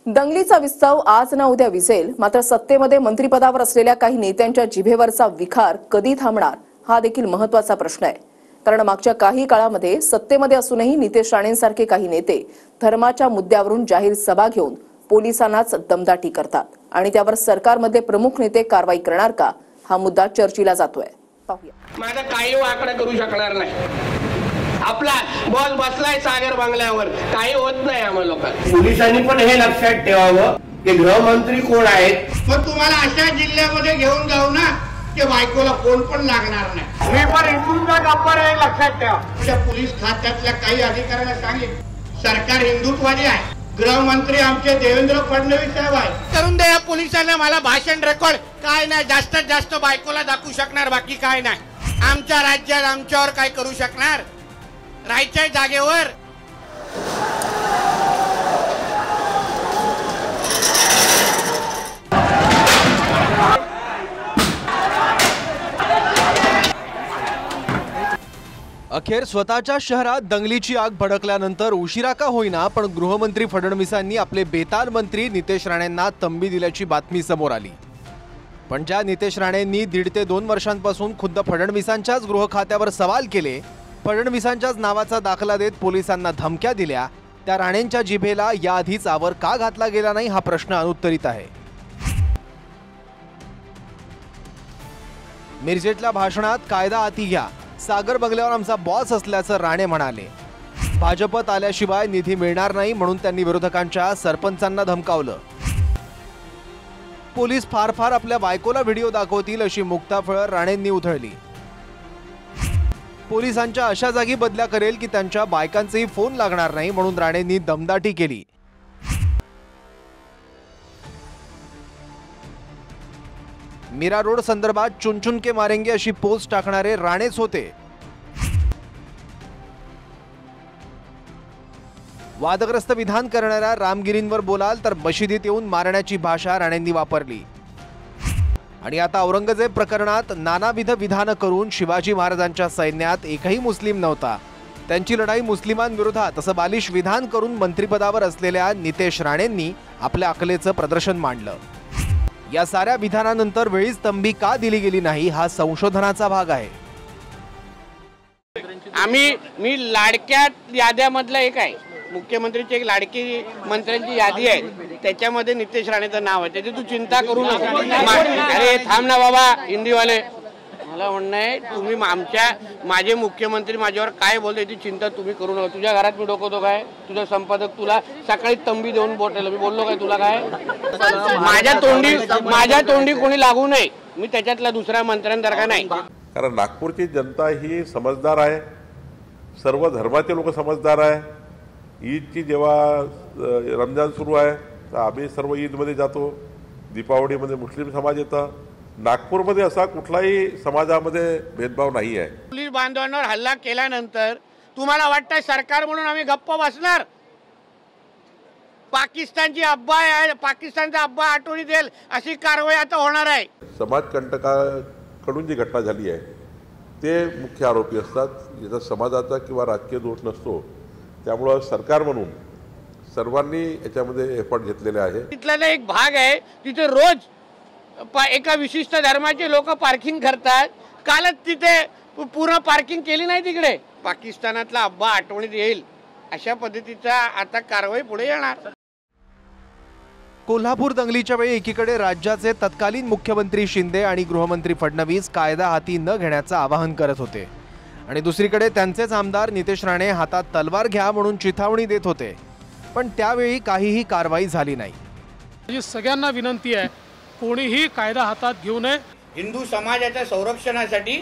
दंगलीचा विस्तव आज ना उद्या विझेल, मात्र सत्तेमध्ये मंत्रिपदावर असलेल्या काही नेत्यांच्या जिभेवरचा विखार कधी थांबणार हा देखील महत्त्वाचा प्रश्न आहे। कारण मागच्या काही काळामध्ये सत्तेमध्ये असूनही नितेश राणेंसारखे काही नेते धर्माच्या मुद्द्यावरून जाहीर सभा घेऊन पोलिसांनाच दमदाटी करतात आणि त्यावर सरकारमधले प्रमुख नेते कारवाई करणार का हा मुद्दा चर्चेला जातोय। पाहूया। माझा काही वाकडा करू शकणार नाही। आपला बॉस बसलाय सागर बंगल्यावर, काही होत नाही आम्हाला लोकांना। पोलिसांनी पण हे लक्षात ठेवावं की गृहमंत्री कोण आहेत। पण तुम्हाला अशा जिल्ह्यामध्ये घेऊन जाऊ ना की बायकोला फोन पण लागणार नाही। मी पण हिंदूंचा गप्पर आहे, लक्षात ठेवा। त्या पोलीस खात्यातल्या काही अधिकाऱ्यांना सांगितलं सरकार हिंदुत्ववादी आहे, गृहमंत्री आमचे देवेंद्र फडणवीस साहेब आहे। करून द्या पोलिसांना मला भाषण रेकॉर्ड, काय नाही जास्तीत जास्त बायकोला दाखवू शकणार, बाकी काय नाही। आमच्या राज्यात आमच्यावर काय करू शकणार, राहायच्या जागेवर। अखेर स्वतःच्या शहरात दंगलीची आग भडकल्यानंतर उशिरा का होईना पण गृहमंत्री फडणवीसांनी आपले बेताल मंत्री नितेश राणेंना तंबी दिल्याची बातमी समोर आली। पण ज्या नितेश राणेंनी 1.5 ते 2 वर्षांपासून खुद्द फडणवीसांच्याच गृह खात्यावर सवाल केले, फडणवीसांच्याच नावाचा दाखला देत पोलिसांना धमक्या दिल्या, त्या राणेंच्या जिभेला याआधीच आवर का घातला गेला नाही हा प्रश्न अनुत्तरित आहे। मिरजेतल्या भाषणात कायदा हाती घ्या, सागर बंगल्यावर आमचा बॉस असल्याचं राणे म्हणाले। भाजपत आल्याशिवाय निधी मिळणार नाही म्हणून त्यांनी विरोधकांच्या सरपंचांना धमकावलं। पोलीस फार फार आपल्या बायकोला व्हिडिओ दाखवतील अशी मुक्ताफळं राणेंनी उधळली। पोलिसांच्या अशा जागी बदल्या करेल की त्यांच्या बायकांचेही फोन लागणार नाही म्हणून राणेंनी दमदाटी केली। मीरा रोड संदर्भात चुन के मारेंगे अशी पोस्ट टाकणारे राणेच होते। वादग्रस्त विधान करणाऱ्या रामगिरींवर बोलाल तर मशिदीत येऊन मारण्याची भाषा राणेंनी वापरली। आणि आता औरंगजेब प्रकरणात नानाविध विधान करून शिवाजी महाराजांच्या सैन्यात एकही मुस्लिम नव्हता, त्यांची लढाई मुस्लिमांविरोधात असं बालिश विधान करून मंत्रिपदावर असलेल्या नितेश राणेंनी आपल्या अकलेचं प्रदर्शन मांडलं। या साऱ्या विधानानंतर वेळीच तंबी का दिली गेली नाही हा संशोधनाचा भाग आहे। मी लाडक्या याद्यामधला एक आहे, मुख्यमंत्रीची एक लाडकी मंत्र्यांची यादी आहे, त्याच्यामध्ये नितेश राणेचं नाव आहे। त्याची तू चिंता करू नका। अरे थांब ना बाबा हिंदीवाले, मला म्हणणं आहे तुम्ही माझे मुख्यमंत्री माझ्यावर काय बोलते याची चिंता तुम्ही करू नका। तुझ्या घरात मी डोकवतो काय? तुझा संपादक तुला सकाळी तंबी देऊन बोटायला मी बोललो काय तुला? काय माझ्या तोंडी कोणी लागू नये, मी त्याच्यातला दुसऱ्या मंत्र्यांसारखा नाही। कारण नागपूरची जनता ही समजदार आहे, सर्व धर्माचे लोक समजदार आहे। ईदची जेव्हा रमजान सुरू आहे तर आम्ही सर्व ईदमध्ये जातो, दीपावलीमध्ये मुस्लिम समाज येतं। नागपूरमध्ये असा कुठलाही समाजामध्ये भेदभाव नाही आहे। पोलीस बांधवांवर हल्ला केल्यानंतर तुम्हाला वाटतंय सरकार म्हणून आम्ही गप्प बसणार? पाकिस्तानचा अब्बा आठवणी देईल अशी कारवाई आता होणार आहे। समाजकंटकाकडून जी घटना झाली आहे ते मुख्य आरोपी असतात, याचा समाजाचा किंवा राजकीय दोष नसतो। त्यामुळे सरकार म्हणून सर्वांनी याच्यामध्ये एफर्ट घेतलेले आहे। तिथला एक भाग आहे तिथे रोज एका विशिष्ट धर्माचे लोक पार्किंग करतात, कालच तिथे पूर्ण पार्किंग केली नाही तिकडे। पाकिस्तानातला अब्बा आठवणीत येईल अशा पद्धतीचा आता कारवाई पुढे येणार। कोल्हापूर दंगलीच्या वेळी एकीकडे राज्याचे तत्कालीन मुख्यमंत्री शिंदे आणि गृहमंत्री फडणवीस कायदा हाती न घेण्याचं आवाहन करत होते आणि दुसरीकडे त्यांचेच आमदार नितेश राणे हातात तलवार घ्या म्हणून चिथावणी देत होते, पण त्यावेळी काहीही कारवाई झाली नाही। सगळ्यांना विनंती आहे कोणीही कायदा हातात घेऊ नये। हिंदू समाजाच्या संरक्षणासाठी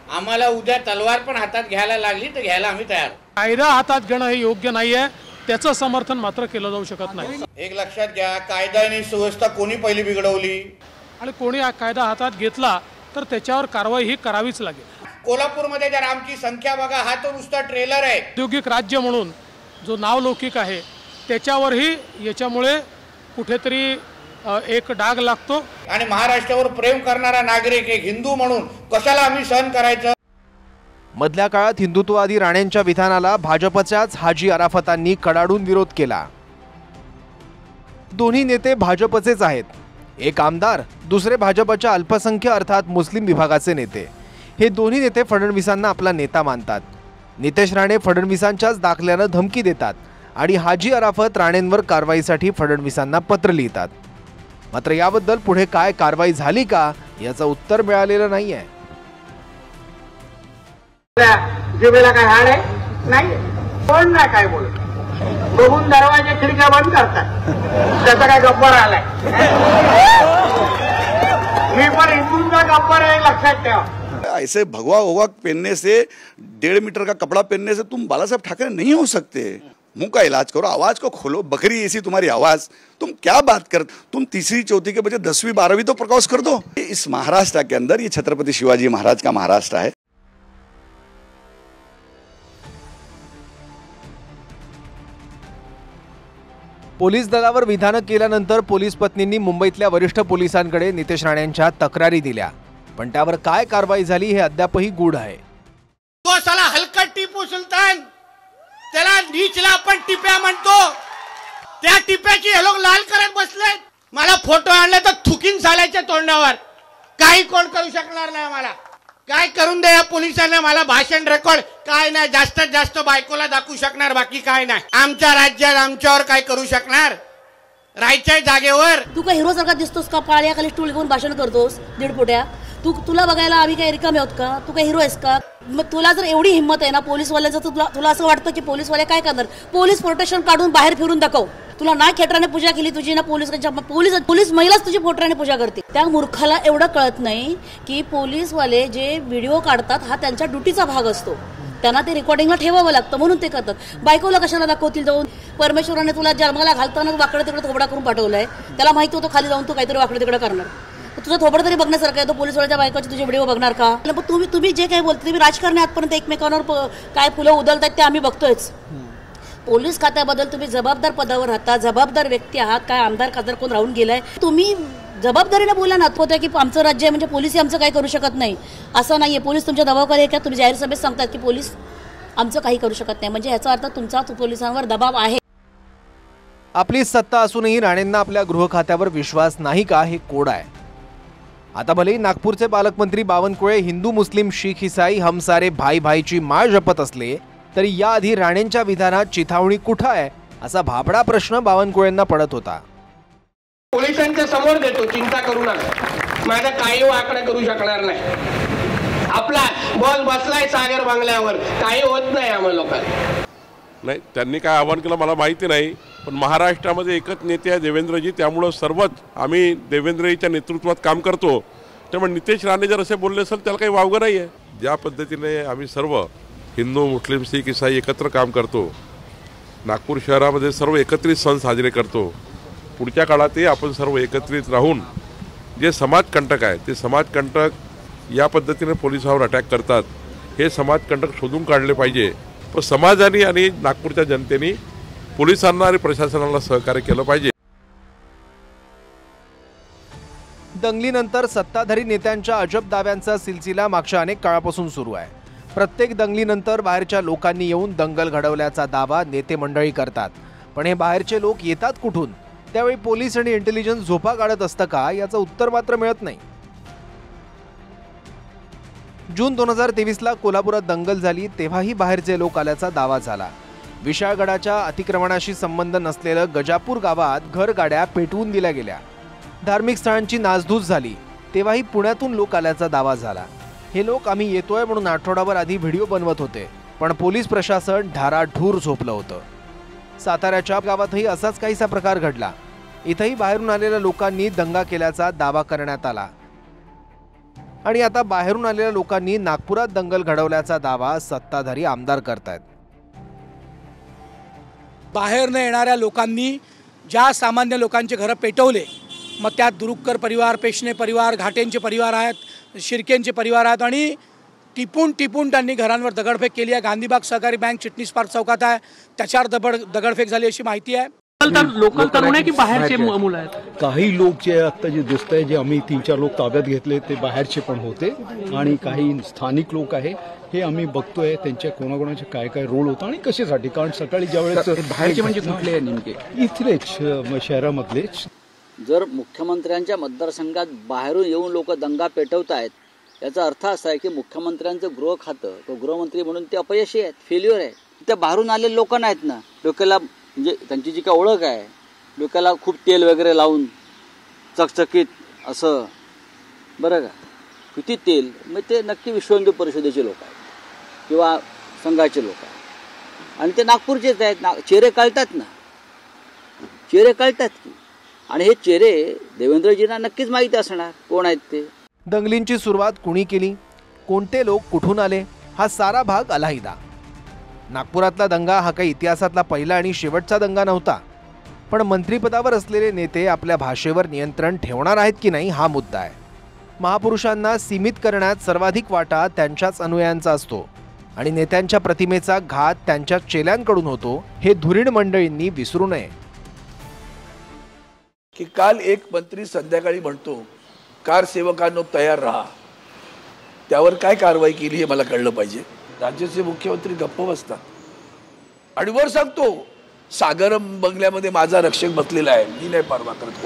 आम्हाला उद्या तलवार पण हातात घ्यायला लागली तर घ्यायला आम्ही तयार। कायदा हातात घेणं हे योग्य नाहीये, त्याचं समर्थन मात्र केलं जाऊ शकत नाही। एक लक्षात घ्या, कायदा आणि सुव्यवस्था कोणी पहिली बिघडवली आणि कोणी कायदा हातात घेतला तर त्याच्यावर कारवाई ही करावीच लागेल। कोल्हापूरमध्ये जर आमची संख्या बघा, हा तो नुसता ट्रेलर आहे। औद्योगिक राज्य म्हणून जो नावलौकिक आहे त्याच्यावरही याच्यामुळे कुठेतरी एक डाग लागतो आणि महाराष्ट्रावर प्रेम करणारा नागरिक एक हिंदू म्हणून कशाला आम्ही सहन करायचं? मधल्या काळात हिंदुत्ववादी राणेंच्या विधानाला भाजपच्याच हाजी अराफतांनी कडाडून विरोध केला। दोन्ही नेते भाजपचेच आहेत. एक आमदार, दुसरे भाजपच्या अल्पसंख्य अर्थात मुस्लिम विभागाचे नेते. हे दोन्ही नेते फडणवीसांना आपला नेता मानतात. नितेश राणे फडणवीसांच्याच दाखल्यानं धमकी देतात आणि हाजी अराफत राणेंवर कारवाईसाठी फडणवीसांना पत्र लिहितात. मात्र याबद्दल पुढे काय कारवाई झाली का याचं उत्तर मिळालेलं नाहीये. जिभेला काय हाड आहे? नाही. कोण नाही काय बोलत. बघून दरवाजे खिडक्या बंद करतात. त्याचा काय गप्पर आलाय? मी पण हिंदूंचा गप्पर आहे, लक्षात ठेवा. ऐसे भगवा भगवा पहनने से 1.5 मीटर का कपड़ा पहनने से तुम बाला साहब ठाकरे नहीं हो सकते. मुंह का इलाज करो, आवाज को खोलो. बकरी ऐसी तुम्हारी आवाज, तुम क्या बात कर. तुम तीसरी चौथी के बच्चे 10वीं 12वीं तो प्रकाश कर दो. इस महाराष्ट्र के अंदर ये छत्रपति शिवाजी महाराज का महाराष्ट्र है. पोलीस दलावर विधानं केल्यानंतर पोलीस पत्नींनी मुंबईतल्या वरिष्ठ पोलिसांकडे नितेश राणेंच्या तक्रारी दिल्या, पण त्यावर काय कारवाई झाली हे अद्यापही गूढ आहे. तो साला हलका टिपू सुलतान, त्याला नीचला आपण टिप्या म्हणतो. त्या टिप्याची हे लोक लाल करत बसले. मला फोटो आणले तर थुकीन साल्याच्या तोंडावर. काही कोण करू शकणार नाही. मला काय करून द्या या पोलिसांना. मला भाषण रेकॉर्ड काय नाही. जास्तीत जास्त बायकोला दाखवू शकणार, बाकी काय नाही. आमच्या राज्यात आमच्यावर काय करू शकणार. राहायच्या जागेवर. तू काय हिरो सारखा दिसतोस का? पाळ्याखाली स्टूल घेऊन भाषण करतोस 1.5 फुट्या. तुला बघायला आम्ही काय रिकामे आहोत का? तू काय हिरो आहेस का? मग तुला जर एवढी हिंमत आहे ना पोलीसवाल्याचं, तर तुला असं वाटतं की पोलीसवाले काय करणार? पोलीस प्रोटेक्शन काढून बाहेर फिरून दाखव. तुला ना खेटराने पूजा केली तुझी, ना पोलीस महिलाच तुझी पोटराने पूजा करते. त्या मूर्खाला एवढं कळत नाही की पोलीसवाले जे व्हिडिओ काढतात हा त्यांच्या ड्युटीचा भाग असतो. त्यांना ते रेकॉर्डिंगला ठेवावं लागतं, म्हणून ते करतात. बायकोला कशाला दाखवतील जाऊन? परमेश्वराने तुला जन्माला घालताना वाकडे तिकडे थोबडा करून पाठवलाय. त्याला माहिती होतं खाली जाऊन तू काहीतरी वाकडे तिकडे करणार. तुझं थोबड तरी बघण्यासारखं आहे. तो पोलीसवाल्याच्या बायकोचे तुझे व्हिडिओ बघणार का? तुम्ही जे काही बोलते, तुम्ही राजकारणी आजपर्यंत एकमेकांवर काय फुलं उधळतात ते आम्ही बघतोयच. पोलीस खात्याबद्दल तुम्ही जबाबदार पदावर राहता, जबाबदार व्यक्ती आहात. काय आमदार खासदार कोण राहून गेलाय? तुम्ही जबाबदारीने बोला ना. होत्या की आमचं राज्य आहे म्हणजे पोलीसही आमचं काही करू शकत नाही असं नाहीये. पोलीस तुमच्या दबावाखाली आहे का? तुम्ही जाहीर सभेत सांगतात की पोलीस आमचं काही करू शकत नाही, म्हणजे याचा अर्थ तुमचा पोलिसांवर दबाव आहे. आपली सत्ता असूनही राणेंना आपल्या गृह खात्यावर विश्वास नाही का, हे कोड आहे. आता भलेही नागपूरचे पालकमंत्री बावनकुळे हिंदू मुस्लिम शीख ईसाई हम सारे भाई भाईची माळ जपत असले तरी याआधी राणेंच्या विधानात चिथावणी कुठं आहे असा भाबडा प्रश्न बावनकुळेंना पडत होता. पोलिसांच्या समोर देतो, चिंता करू नका. माझा काही आकडा करू शकणार नाही. आपला बॉल बसलाय सागर बंगल्यावर, काही होत नाही आम्हाला लोकांना. नाही, त्यांनी काय आवाहन केलं मला माहिती नाही, पण महाराष्ट्रामध्ये एकच नेते आहे देवेंद्रजी. त्यामुळं सर्वच आम्ही देवेंद्रजीच्या नेतृत्वात काम करतो. त्यामुळे नितेश राणे जर असे बोलले असेल त्याला काही वावगं नाही आहे. ज्या पद्धतीने आम्ही सर्व हिंदू मुस्लिम शीख ईसाई एकत्र काम करतो, नागपूर शहरामध्ये सर्व एकत्रित सण साजरे करतो. पुढच्या काळातही आपण सर्व एकत्रित राहून जे समाजकंटक आहे ते समाजकंटक या पद्धतीने पोलिसांवर अटॅक करतात, हे समाजकंटक शोधून काढले पाहिजे. पण समाजाने आणि नागपूरच्या जनतेने पोलिसांना आणि प्रशासनाला सहकार्य केलं पाहिजे. दंगलीनंतर सत्ताधारी नेत्यांच्या अजब दाव्यांचा सिलसिला मागच्या अनेक काळापासून सुरू आहे. प्रत्येक दंगलीनंतर बाहेरच्या लोकांनी येऊन दंगल घडवल्याचा दावा नेते मंडळी करतात. पण हे बाहेरचे लोक येतात कुठून? त्यावेळी पोलीस आणि इंटेलिजन्स झोपा काढत असतं का याचं उत्तर मात्र मिळत नाही. जून 2023ला कोल्हापुरात दंगल झाली तेव्हाही बाहेरचे लोक आल्याचा दावा झाला. विशाळगडाच्या अतिक्रमणाशी संबंध नसलेलं गजापूर गावात घरगाड्या पेटवून दिल्या गेल्या. धार्मिक स्थळांची नासधूस झाली तेव्हाही पुण्यातून लोक आल्याचा दावा झाला. हे लोक आम्ही येतोय म्हणून आठवडाभर आधी व्हिडिओ बनवत होते, पण पोलीस प्रशासन ढाराढूर झोपलं होतं. साताऱ्याच्या गावातही असाच काहीसा प्रकार घडला. इथंही बाहेरून आलेल्या लोकांनी दंगा केल्याचा दावा करण्यात आला आणि आता बाहेरून आलेल्या लोकांनी नागपुरात दंगल घडवल्याचा दावा सत्ताधारी आमदार करतायत. बाहेरनं येणाऱ्या लोकांनी ज्या सामान्य लोकांचे घरं पेटवले, मग त्यात दुरुक्कर परिवार, पेशणे परिवार, घाटेंचे परिवार आहेत, शिर्केंचे परिवार आहेत आणि टिपून टिपून त्यांनी घरांवर दगडफेक केली आहे. गांधीबाग सहकारी बँक चिटणीस पार्क चौकात आहे, त्याच्यावर दगडफेक झाली अशी माहिती आहे. लोकल तरुण आहे की बाहेरचे मुलं आहेत? काही लोक जे आता जे दिसत आहे, जे आम्ही 3-4 लोक ताब्यात घेतले ते बाहेरचे पण होते आणि काही स्थानिक लोक आहे हे आम्ही बघतोय त्यांच्या कोणाकोणाचे काय काय रोल होता आणि कशासाठी. कारण सकाळी ज्यावेळेस बाहेरचे म्हणजे कुठले नेमके इथलेच शहरामधलेच. जर मुख्यमंत्र्यांच्या मतदारसंघात बाहेरून येऊन लोक दंगा पेटवत आहेत, याचा अर्थ असा आहे की मुख्यमंत्र्यांचं गृह खातं, तो गृहमंत्री म्हणून ते अपयशी आहेत, फेल्युअर आहे. त्या बाहेरून आलेले लोक नाहीत ना, डोक्याला म्हणजे त्यांची जी काय ओळख आहे, डोक्याला खूप तेल वगैरे लावून चकचकीत असं, बरं का, किती तेल, मग ते नक्की विश्व हिंदू परिषदेचे लोक आहेत किंवा संघाचे लोक आहेत आणि ते नागपूरचेच आहेत. चेहरे कळतात ना, चेहरे कळतात की. आणि हे चेहरे देवेंद्रजींना नक्कीच माहिती असणार कोण आहेत ते. दंगलींची सुरुवात कुणी केली, कोणते लोक कुठून आले, हा सारा भाग अलहिदा. नागपुरातला दंगा हा काही इतिहासातला पहिला आणि शेवटचा दंगा नव्हता. पण मंत्रिपदावर असलेले नेते आपल्या भाषेवर नियंत्रण ठेवणार आहेत की नाही हा मुद्दा आहे. महापुरुषांना सीमित करण्यात सर्वाधिक वाटा त्यांच्याच अनुयायांचा असतो आणि नेत्यांच्या प्रतिमेचा घात त्यांच्या चेल्यांकडून होतो, हे धुरीण मंडळींनी विसरू नये. की काल एक मंत्री संध्याकाळी म्हणतो कारसेवकांनो तयार राहा, त्यावर काय कारवाई केली हे मला कळलं पाहिजे. राज्याचे मुख्यमंत्री गप्प बसतात आणि वर सांगतो सागरम बंगल्यामध्ये माझा रक्षक बसलेला आहे, मी नाही परवा करत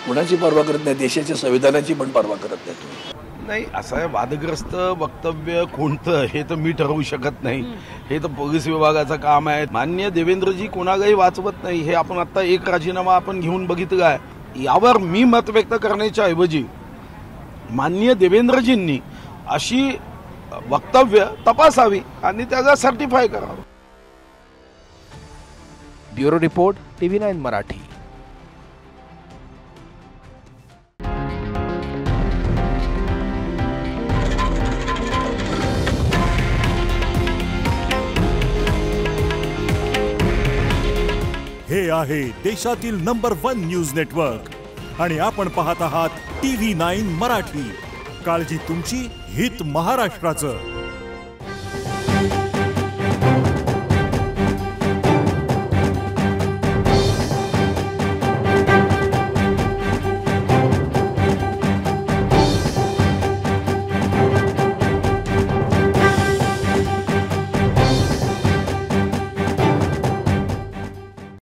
कोणाची परवा करत नाही, देशाच्या संविधानाची पण परवा करत नाही तुम्ही. नाही, असं वादग्रस्त वक्तव्य कोणतं हे तर मी ठरवू शकत नाही. हे तर पोलीस विभागाचं काम आहे. माननीय देवेंद्रजी कोणालाही वाचवत नाही. हे आपण आता एक राजीनामा आपण घेऊन बघितलं आहे. यावर मी मत व्यक्त करण्याच्या ऐवजी माननीय देवेंद्रजींनी अशी वक्तव्य तपासावी आणि त्याचा सर्टिफाय करावं. Bureau report, TV9 Marathi. हे आहे देशातील नंबर 1 न्यूज नेटवर्क आणि आपण पाहत आहात TV9 मराठी. काळजी तुमची, हित महाराष्ट्राचं.